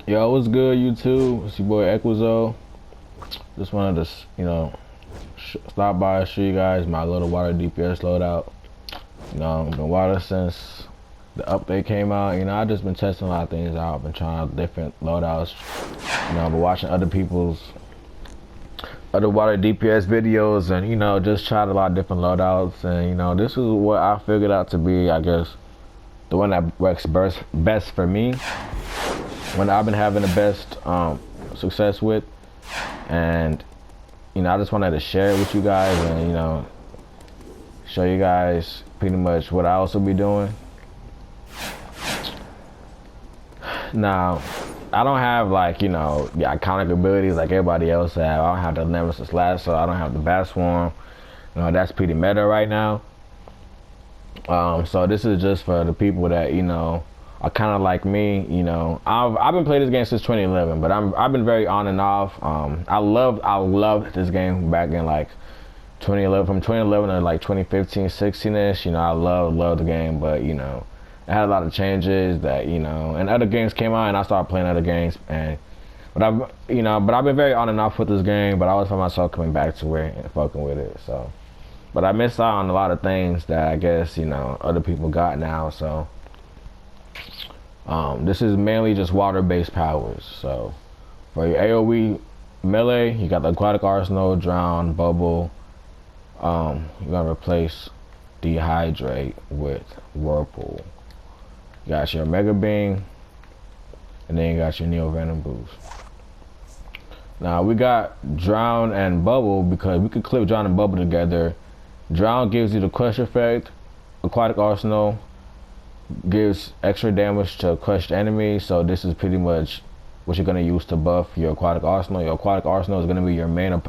Yo, what's good, YouTube? It's your boy Equizo. Just wanted to, stop by and show you guys my little water DPS loadout. I've been water since the update came out. I've just been testing a lot of things out. I've been trying out different loadouts. I've been watching other people's other water DPS videos, and just tried a lot of different loadouts. And this is what I figured out to be, I guess, the one that works best for me. When I've been having the best success with, and I just wanted to share it with you guys, and show you guys pretty much what I also be doing. Now, I don't have the iconic abilities like everybody else have. I don't have the Nemesis Lasso. I don't have the Bat Swarm. That's pretty meta right now. So this is just for the people that are kind of like me. I've been playing this game since 2011, but I've been very on and off. I loved this game back in 2011, from 2011 to 2015, 16ish. I loved the game, but it had a lot of changes that and other games came out, and I started playing other games, but I've been very on and off with this game, but I always find myself coming back to it and fucking with it. So, but I missed out on a lot of things that I guess other people got now. So. This is mainly just water-based powers. So for your AOE melee, you got the Aquatic Arsenal, Drown, Bubble. You're gonna replace Dehydrate with Whirlpool. You got your Mega Beam, and then you got your Neo Venom boost. Now we got Drown and Bubble because we could clip Drown and Bubble together. Drown gives you the crush effect. Aquatic Arsenal gives extra damage to crushed enemies, so this is pretty much what you're going to use to buff your Aquatic Arsenal. Your Aquatic Arsenal is going to be your main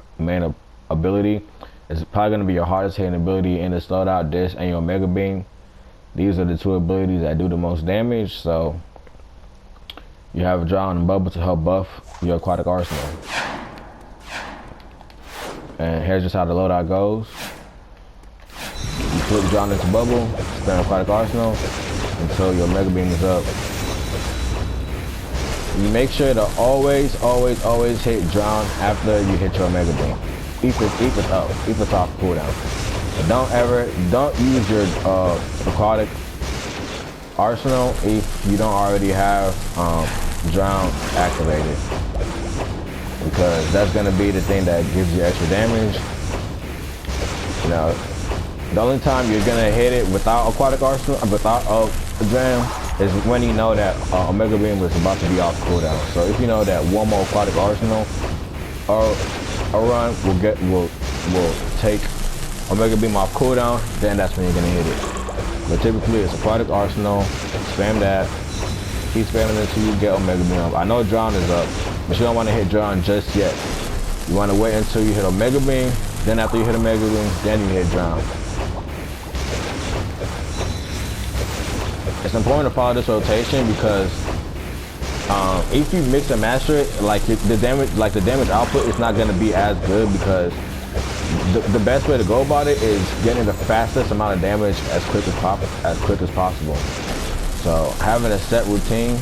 ability. It's probably going to be your hardest hitting ability in this loadout, this and your Mega Beam. These are the two abilities that do the most damage, so you have Drown and Bubble to help buff your Aquatic Arsenal. And here's just how the loadout goes. You flip Drown into Bubble, spam Aquatic Arsenal until your Mega Beam is up. You make sure to always hit Drown after you hit your Mega Beam. If it's off cooldown. But don't use your Aquatic Arsenal if you don't already have Drown activated, because that's gonna be the thing that gives you extra damage. The only time you're gonna hit it without Aquatic Arsenal, without Drown, is when you know that Omega Beam is about to be off cooldown. So if you know that one more Aquatic Arsenal or a run will take Omega Beam off cooldown, then that's when you're gonna hit it. But typically it's Aquatic Arsenal, spam that, keep spamming until you get Omega Beam up. I know Drown is up, but you don't want to hit Drown just yet. You want to wait until you hit Omega Beam, then after you hit Omega Beam, then you hit Drown. It's important to follow this rotation because if you mix and master it, the damage output is not going to be as good, because the best way to go about it is getting the fastest amount of damage as quick as possible. So having a set routine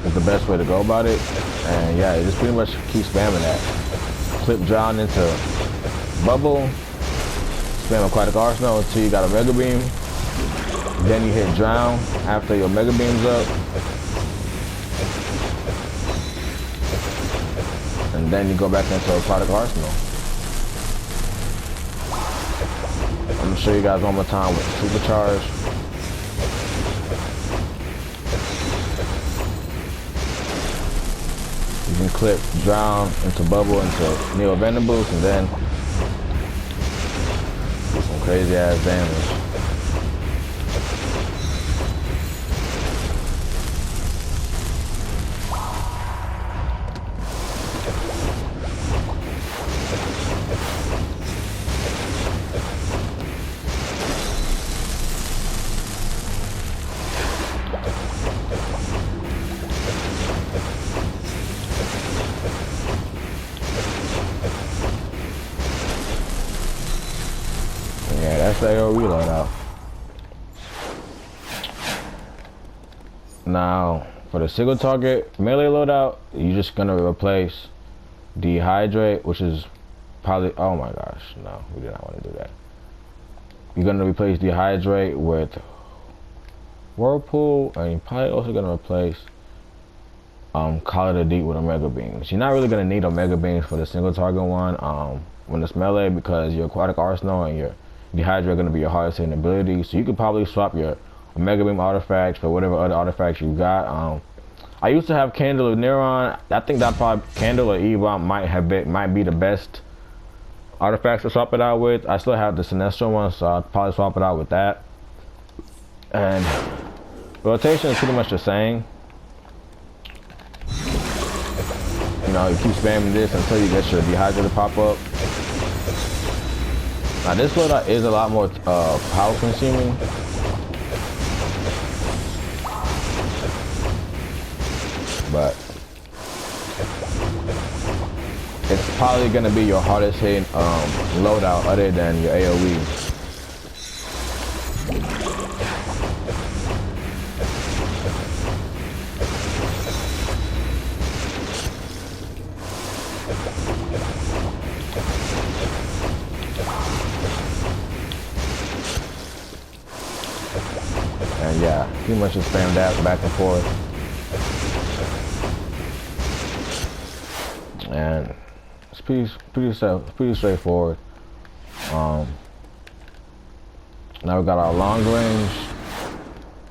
is the best way to go about it, and yeah, just pretty much keep spamming that. Clip Drown into Bubble, spam Aquatic Arsenal until you got a Mega Beam. Then you hit Drown after your Mega Beam's up. And then you go back into Aquatic Arsenal. I'm going to show you guys one more time with the Supercharge. You can clip Drown into Bubble into Neo Venom boost, and then do some crazy ass damage. Yeah, that's the AOE loadout. Now, for the single target melee loadout, you're just gonna replace Dehydrate, which is probably, oh my gosh, no, we do not want to do that. You're gonna replace Dehydrate with Whirlpool, and you're probably also gonna replace Call It a Deep with Omega Beams. You're not really gonna need Omega Beams for the single target one when it's melee, because your Aquatic Arsenal and your Dehydrate are gonna be your hardest hitting ability. So you could probably swap your Omega Beam artifacts for whatever other artifacts you got. I used to have Candle of Neuron. I think that probably Candle or E-Bomb might be the best artifacts to swap it out with. I still have the Sinestro one, so I'll probably swap it out with that. And rotation is pretty much the same. You know, you keep spamming this until you get your Dehydrate to pop up. Now this loadout is a lot more power consuming. But it's probably gonna be your hardest hitting loadout other than your AOE. And yeah, pretty much just spam that back and forth. And it's pretty straightforward. Now we got our long range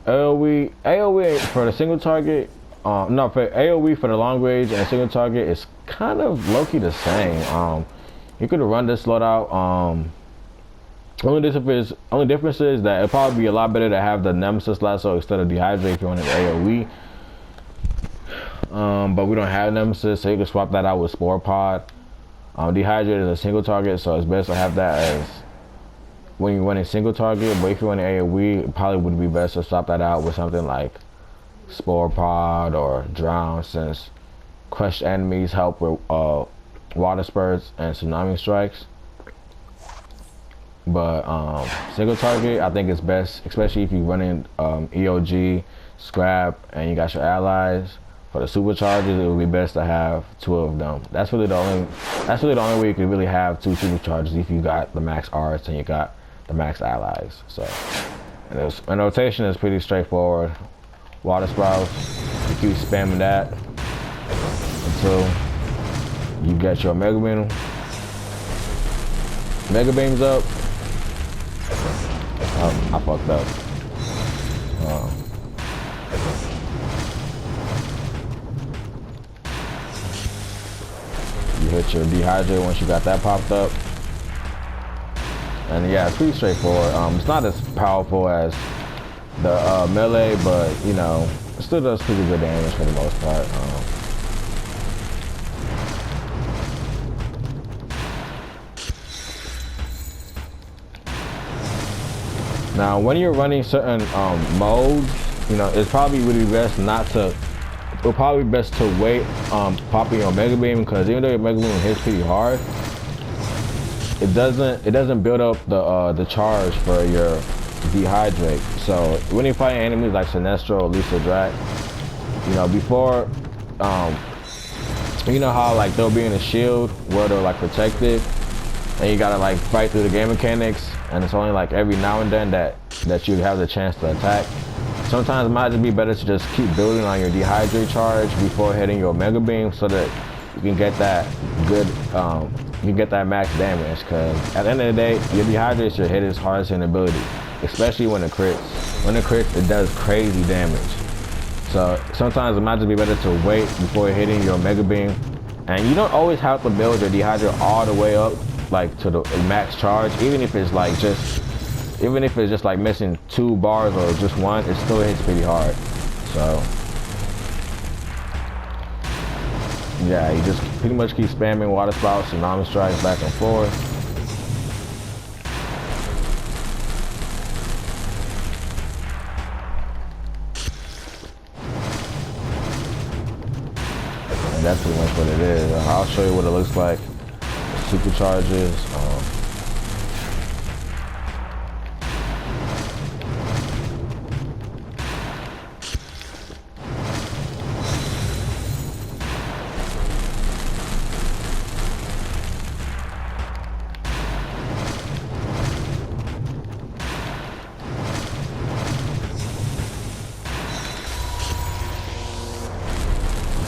AOE for the single target. No, for AOE for the long range and single target is kind of low-key the same. You could run this loadout. Only difference is that it'd probably be a lot better to have the Nemesis Lasso instead of Dehydrate if you wanted AOE. But we don't have Nemesis, so you can swap that out with Spore Pod. Dehydrate is a single target, so it's best to have that as when you're running single target. But if you're running AOE, it probably would be best to swap that out with something like Spore Pod or Drown, since crushed enemies help with water spurts and tsunami strikes. But single target, I think it's best, especially if you're running EOG, Scrap, and you got your allies. For the superchargers, it would be best to have 2 of them. That's really the only way you can really have 2 superchargers, if you got the max arts and you got the max allies. So, and rotation is pretty straightforward. Water sprouts, you keep spamming that until you get your Mega Beams up. Oh, I fucked up. You hit your Dehydrate once you got that popped up. And yeah, it's pretty straightforward. It's not as powerful as the melee, but you know, it still does pretty good damage for the most part. Now, when you're running certain modes, you know, it's probably really best not to. It'll probably be best to wait popping your Mega Beam, because even though your Mega Beam hits pretty hard, it doesn't build up the charge for your Dehydrate. So when you're fighting enemies like Sinestro or Lisa Drac, you know, before you know how like they'll be in a shield where they're like protected, and you gotta like fight through the game mechanics, and it's only like every now and then that you have the chance to attack. Sometimes it might just be better to just keep building on your Dehydrate charge before hitting your Mega Beam, so that you can get that good, you can get that max damage. Because at the end of the day, your Dehydrate should hit its hardest hitting ability, especially when it crits. When it crits, it does crazy damage. So sometimes it might just be better to wait before hitting your Mega Beam. And you don't always have to build your Dehydrate all the way up, like to the max charge. Even if it's just like missing 2 bars or just 1, it still hits pretty hard. So yeah, you just pretty much keep spamming water spouts, tsunami strikes back and forth. And that's pretty much what it is. I'll show you what it looks like. Supercharges.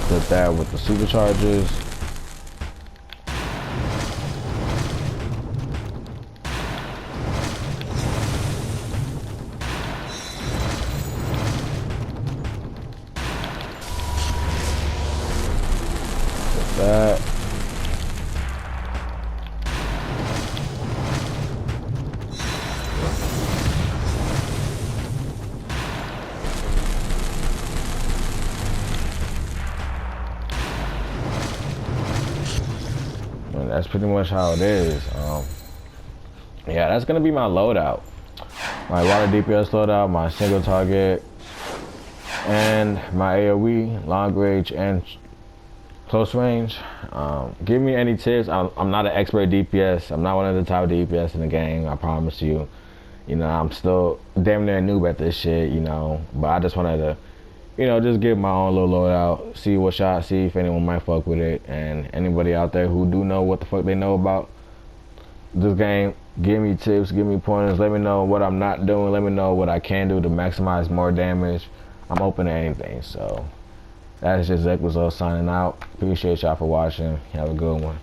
Did that with the superchargers. Did that. And that's pretty much how it is. Yeah, that's gonna be my loadout. My water DPS loadout, my single target, and my AOE, long range and close range. Give me any tips. I'm not an expert DPS. I'm not one of the top DPS in the game, I promise you. You know, I'm still damn near noob at this shit, you know. But I just wanted to, you know, just give my own little loadout, see what shot, see if anyone might fuck with it. And anybody out there who do know what the fuck they know about this game, give me tips, give me pointers, let me know what I'm not doing, let me know what I can do to maximize more damage. I'm open to anything. So that's just Zach was signing out. Appreciate y'all for watching. Have a good one.